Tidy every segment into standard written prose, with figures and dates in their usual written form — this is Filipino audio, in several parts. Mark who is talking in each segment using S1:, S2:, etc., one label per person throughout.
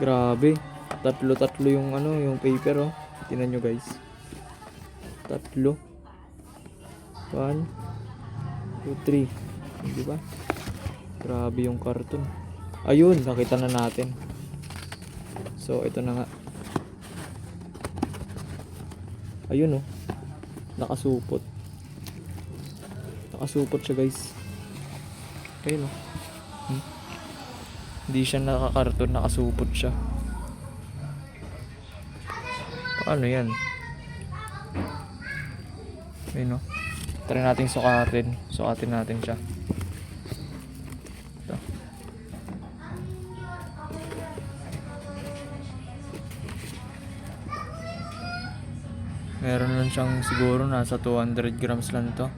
S1: Grabe. Tatlo yung ano, yung paper oh. Tingnan nyo guys. Tatlo. 1, 2, 3. Di ba? Grabe yung karton. Ayun, nakita na natin. So, ito na nga. Ayun oh. Nakasupot. Nakasupot siya guys. Ayun oh. Hindi siya nakakarton, nakasupot siya. Paano yan? Ayun oh. Try natin sukatin. Sukatin natin siya. Ito. Meron lang siyang siguro nasa 200 grams lang to.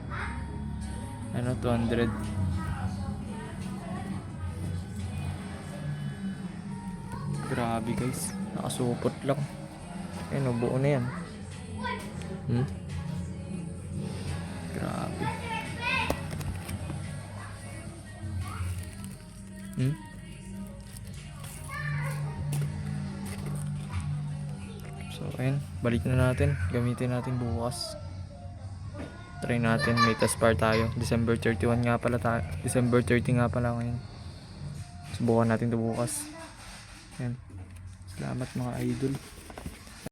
S1: Ano, 200. Grabe guys. Nakasupot lang. Ayun, buo na yan. Grabe. So, ayun. Balik na natin. Gamitin natin bukas. Try natin. May test par tayo. December 31 nga pala tayo. December 30 nga pala ngayon. Subukan natin ito bukas. Ayan. Salamat mga idol.